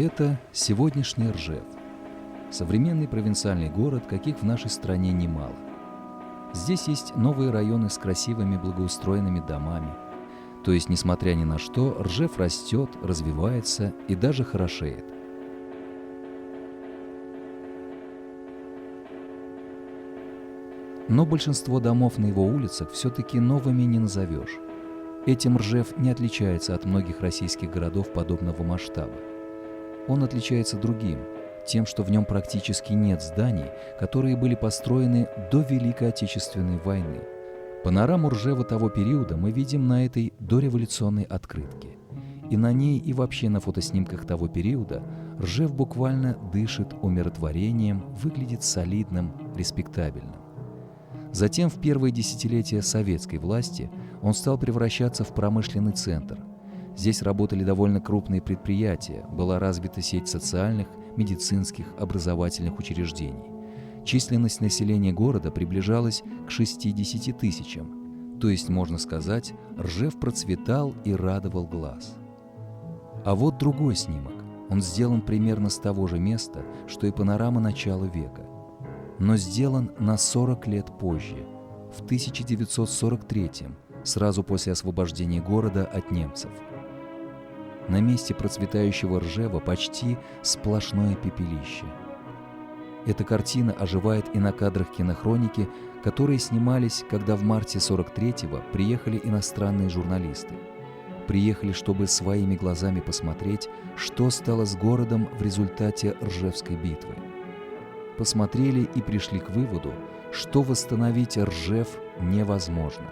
Это сегодняшний Ржев. Современный провинциальный город, каких в нашей стране немало. Здесь есть новые районы с красивыми благоустроенными домами. То есть, несмотря ни на что, Ржев растет, развивается и даже хорошеет. Но большинство домов на его улицах все-таки новыми не назовешь. Этим Ржев не отличается от многих российских городов подобного масштаба. Он отличается другим, тем, что в нем практически нет зданий, которые были построены до Великой Отечественной войны. Панораму Ржева того периода мы видим на этой дореволюционной открытке. И на ней, и вообще на фотоснимках того периода Ржев буквально дышит умиротворением, выглядит солидным, респектабельным. Затем в первые десятилетия советской власти он стал превращаться в промышленный центр. Здесь работали довольно крупные предприятия, была развита сеть социальных, медицинских, образовательных учреждений. Численность населения города приближалась к 60 тысячам, то есть, можно сказать, Ржев процветал и радовал глаз. А вот другой снимок. Он сделан примерно с того же места, что и панорама начала века, но сделан на 40 лет позже, в 1943-м, сразу после освобождения города от немцев. На месте процветающего Ржева почти сплошное пепелище. Эта картина оживает и на кадрах кинохроники, которые снимались, когда в марте 43-го приехали иностранные журналисты. Приехали, чтобы своими глазами посмотреть, что стало с городом в результате Ржевской битвы. Посмотрели и пришли к выводу, что восстановить Ржев невозможно.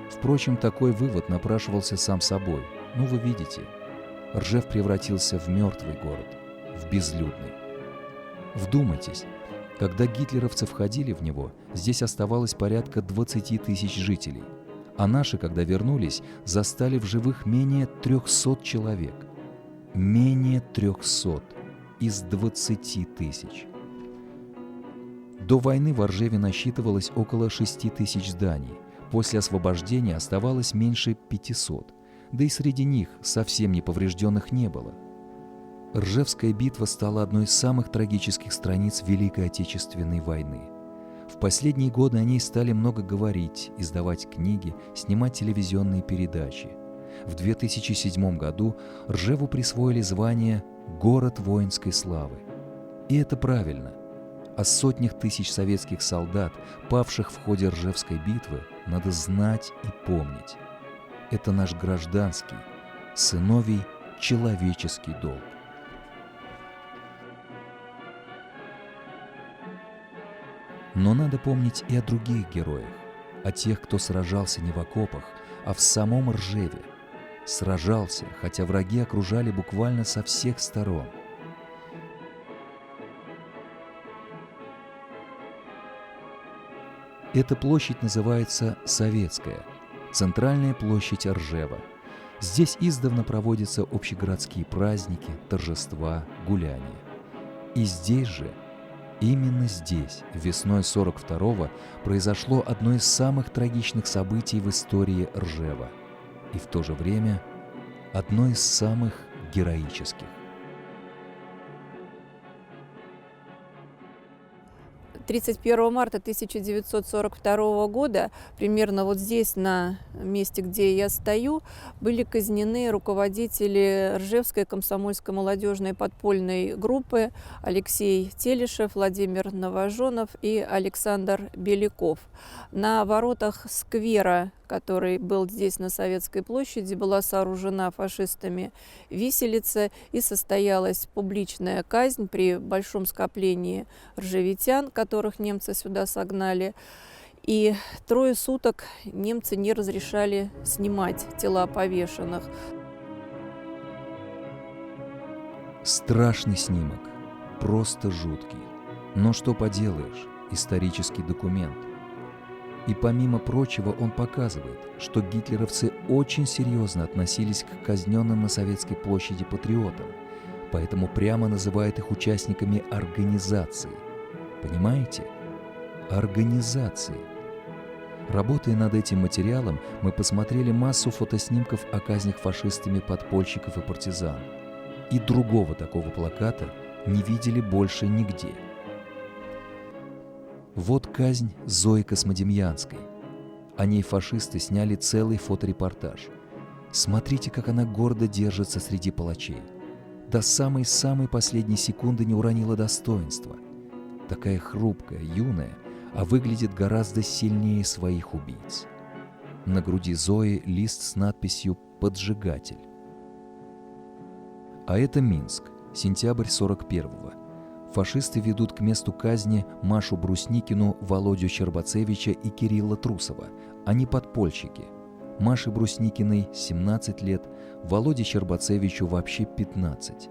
Впрочем, такой вывод напрашивался сам собой. Ну, вы видите, Ржев превратился в мертвый город, в безлюдный. Вдумайтесь, когда гитлеровцы входили в него, здесь оставалось порядка 20 тысяч жителей, а наши, когда вернулись, застали в живых менее 300 человек. Менее 300 из 20 тысяч. До войны в Ржеве насчитывалось около 6 тысяч зданий, после освобождения оставалось меньше 500, да и среди них совсем неповрежденных не было. Ржевская битва стала одной из самых трагических страниц Великой Отечественной войны. В последние годы о ней стали много говорить, издавать книги, снимать телевизионные передачи. В 2007 году Ржеву присвоили звание «Город воинской славы». И это правильно. О сотнях тысяч советских солдат, павших в ходе Ржевской битвы, надо знать и помнить. Это наш гражданский, сыновий человеческий долг. Но надо помнить и о других героях, о тех, кто сражался не в окопах, а в самом Ржеве. Сражался, хотя враги окружали буквально со всех сторон. Эта площадь называется Советская, центральная площадь Ржева. Здесь издавна проводятся общегородские праздники, торжества, гуляния. И здесь же, именно здесь, весной 42-го, произошло одно из самых трагичных событий в истории Ржева. И в то же время одно из самых героических. 31 марта 1942 года, примерно вот здесь, на месте, где я стою, были казнены руководители Ржевской комсомольской молодежной подпольной группы Алексей Телешев, Владимир Новоженов и Александр Беляков. На воротах сквера, который был здесь на Советской площади, была сооружена фашистами виселица и состоялась публичная казнь при большом скоплении ржевитян, которых немцы сюда согнали. И 3 суток немцы не разрешали снимать тела повешенных. Страшный снимок, просто жуткий. Но что поделаешь, исторический документ. И помимо прочего он показывает, что гитлеровцы очень серьезно относились к казненным на Советской площади патриотам, поэтому прямо называют их участниками организации. Понимаете? Организации. Работая над этим материалом, мы посмотрели массу фотоснимков о казнях фашистами подпольщиков и партизан. И другого такого плаката не видели больше нигде. Вот казнь Зои Космодемьянской. О ней фашисты сняли целый фоторепортаж. Смотрите, как она гордо держится среди палачей. До самой-самой последней секунды не уронила достоинства. Такая хрупкая, юная, а выглядит гораздо сильнее своих убийц. На груди Зои лист с надписью «Поджигатель». А это Минск, сентябрь 41-го. Фашисты ведут к месту казни Машу Брусникину, Володю Щербацевича и Кирилла Трусова. Они подпольщики. Маше Брусникиной 17 лет, Володе Щербацевичу вообще 15.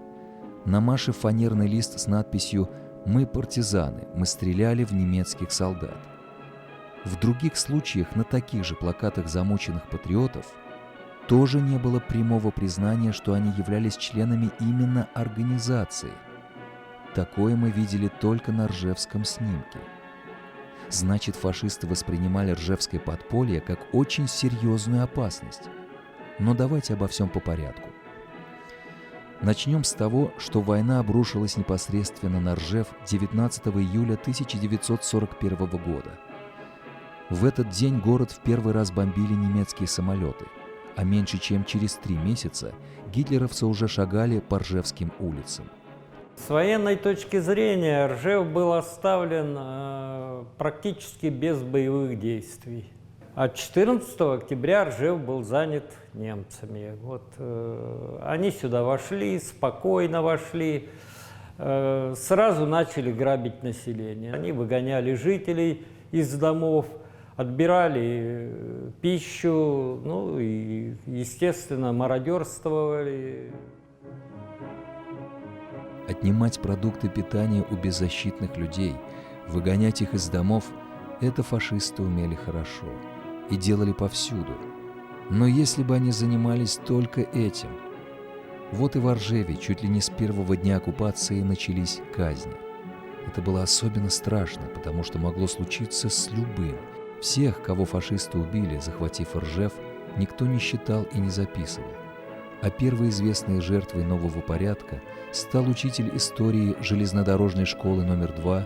На Маше фанерный лист с надписью «Мы партизаны, мы стреляли в немецких солдат». В других случаях на таких же плакатах замученных патриотов тоже не было прямого признания, что они являлись членами именно организации. Такое мы видели только на ржевском снимке. Значит, фашисты воспринимали ржевское подполье как очень серьезную опасность. Но давайте обо всем по порядку. Начнем с того, что война обрушилась непосредственно на Ржев 19 июля 1941 года. В этот день город в первый раз бомбили немецкие самолеты, а меньше чем через 3 месяца гитлеровцы уже шагали по Ржевским улицам. С военной точки зрения Ржев был оставлен практически без боевых действий. А 14 октября Ржев был занят немцами. Они сюда вошли, спокойно вошли, сразу начали грабить население. Они выгоняли жителей из домов, отбирали пищу, и, естественно, мародерствовали. Отнимать продукты питания у беззащитных людей, выгонять их из домов – это фашисты умели хорошо и делали повсюду. Но если бы они занимались только этим… Вот и в Ржеве чуть ли не с первого дня оккупации начались казни. Это было особенно страшно, потому что могло случиться с любым. Всех, кого фашисты убили, захватив Ржев, никто не считал и не записывал. А первой известной жертвой нового порядка стал учитель истории железнодорожной школы номер 2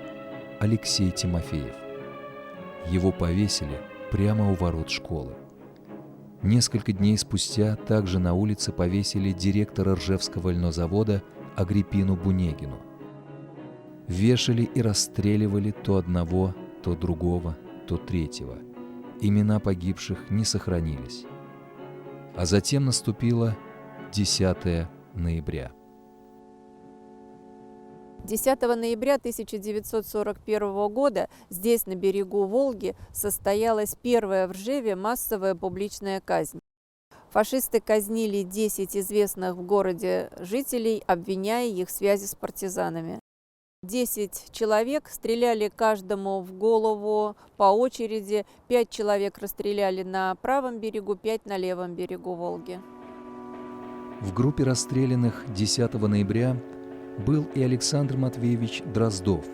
Алексей Тимофеев. Его повесили прямо у ворот школы. Несколько дней спустя также на улице повесили директора Ржевского льнозавода Агриппину Бунегину. Вешали и расстреливали то одного, то другого, то третьего. Имена погибших не сохранились. А затем наступило 10 ноября. 10 ноября 1941 года здесь, на берегу Волги, состоялась первая в Ржеве массовая публичная казнь. Фашисты казнили 10 известных в городе жителей, обвиняя их в связи с партизанами. 10 человек стреляли каждому в голову по очереди, 5 человек расстреляли на правом берегу, 5 на левом берегу Волги. В группе расстрелянных 10 ноября был и Александр Матвеевич Дроздов,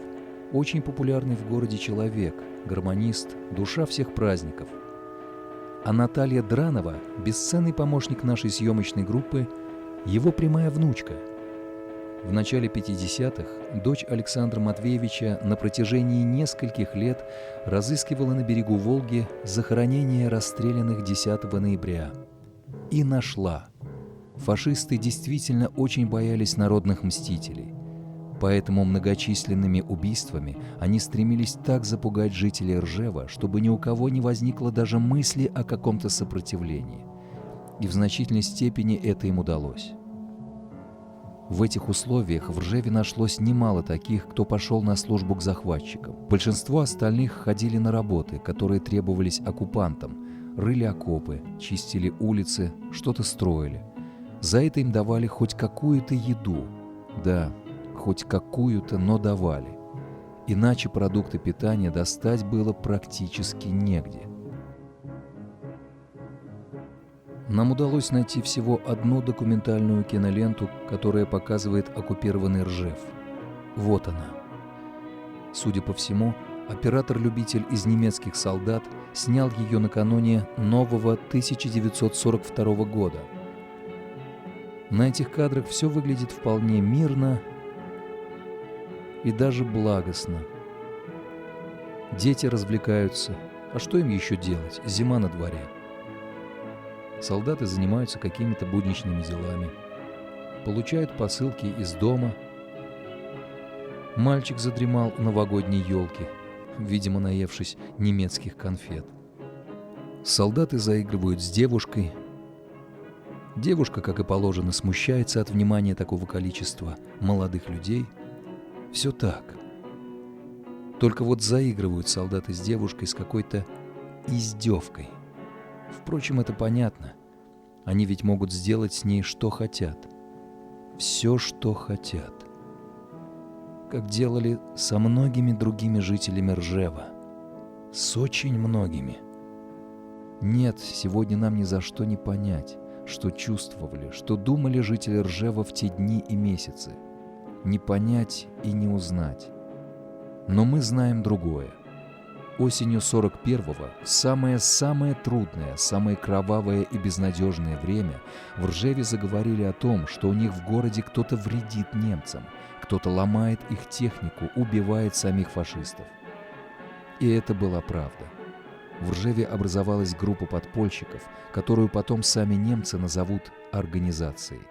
очень популярный в городе человек, гармонист, душа всех праздников. А Наталья Дранова, бесценный помощник нашей съемочной группы, его прямая внучка. В начале 50-х дочь Александра Матвеевича на протяжении нескольких лет разыскивала на берегу Волги захоронение расстрелянных 10 ноября. И нашла. Фашисты действительно очень боялись народных мстителей. Поэтому многочисленными убийствами они стремились так запугать жителей Ржева, чтобы ни у кого не возникло даже мысли о каком-то сопротивлении. И в значительной степени это им удалось. В этих условиях в Ржеве нашлось немало таких, кто пошел на службу к захватчикам. Большинство остальных ходили на работы, которые требовались оккупантам, рыли окопы, чистили улицы, что-то строили. За это им давали хоть какую-то еду. Да, хоть какую-то, но давали. Иначе продукты питания достать было практически негде. Нам удалось найти всего одну документальную киноленту, которая показывает оккупированный Ржев. Вот она. Судя по всему, оператор-любитель из немецких солдат снял ее накануне нового 1942 года. На этих кадрах все выглядит вполне мирно и даже благостно. Дети развлекаются. А что им еще делать? Зима на дворе. Солдаты занимаются какими-то будничными делами. Получают посылки из дома. Мальчик задремал у новогодней елки, видимо, наевшись немецких конфет. Солдаты заигрывают с девушкой. Девушка, как и положено, смущается от внимания такого количества молодых людей. Все так. Только вот заигрывают солдаты с девушкой с какой-то издевкой. Впрочем, это понятно. Они ведь могут сделать с ней что хотят. Все, что хотят. Как делали со многими другими жителями Ржева. С очень многими. Нет, сегодня нам ни за что не понять, что чувствовали, что думали жители Ржева в те дни и месяцы. Не понять и не узнать. Но мы знаем другое. Осенью 41-го, самое трудное, самое кровавое и безнадежное время, в Ржеве заговорили о том, что у них в городе кто-то вредит немцам, кто-то ломает их технику, убивает самих фашистов. И это была правда. В Ржеве образовалась группа подпольщиков, которую потом сами немцы назовут организацией.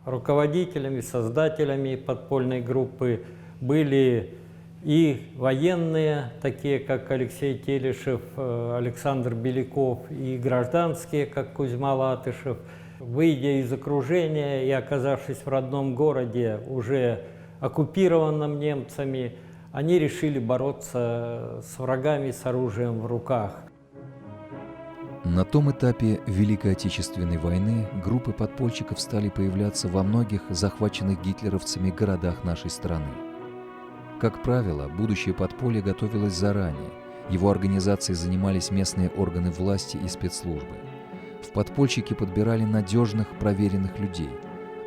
Руководителями, создателями подпольной группы были и военные, такие как Алексей Телешев, Александр Беляков, и гражданские, как Кузьма Латышев. Выйдя из окружения и оказавшись в родном городе, уже оккупированном немцами, они решили бороться с врагами с оружием в руках. На том этапе Великой Отечественной войны группы подпольщиков стали появляться во многих захваченных гитлеровцами городах нашей страны. Как правило, будущее подполье готовилось заранее. Его организацией занимались местные органы власти и спецслужбы. В подпольщики подбирали надежных, проверенных людей.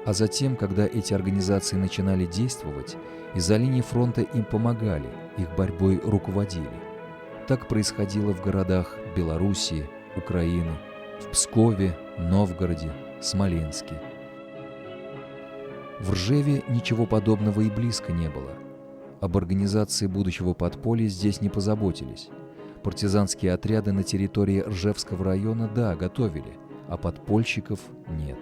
А затем, когда эти организации начинали действовать, из-за линии фронта им помогали, их борьбой руководили. Так происходило в городах Белоруссии, Украины, в Пскове, Новгороде, Смоленске. В Ржеве ничего подобного и близко не было. Об организации будущего подполья здесь не позаботились. Партизанские отряды на территории Ржевского района, да, готовили, а подпольщиков нет.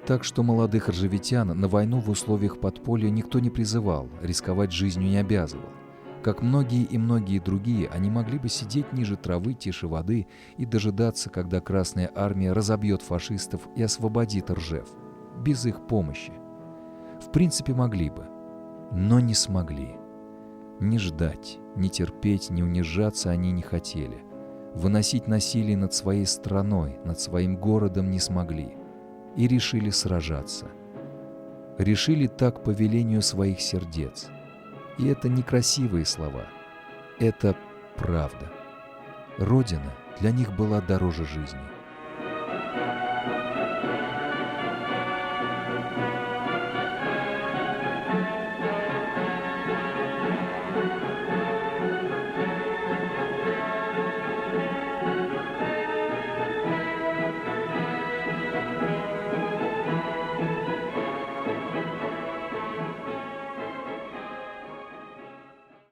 Так что молодых ржевитян на войну в условиях подполья никто не призывал, рисковать жизнью не обязывал. Как многие и многие другие, они могли бы сидеть ниже травы, тише воды и дожидаться, когда Красная Армия разобьет фашистов и освободит Ржев. Без их помощи. В принципе, могли бы, но не смогли. Не ждать, не терпеть, не унижаться они не хотели. Выносить насилие над своей страной, над своим городом не смогли. И решили сражаться. Решили так по велению своих сердец. И это не красивые слова. Это правда. Родина для них была дороже жизни.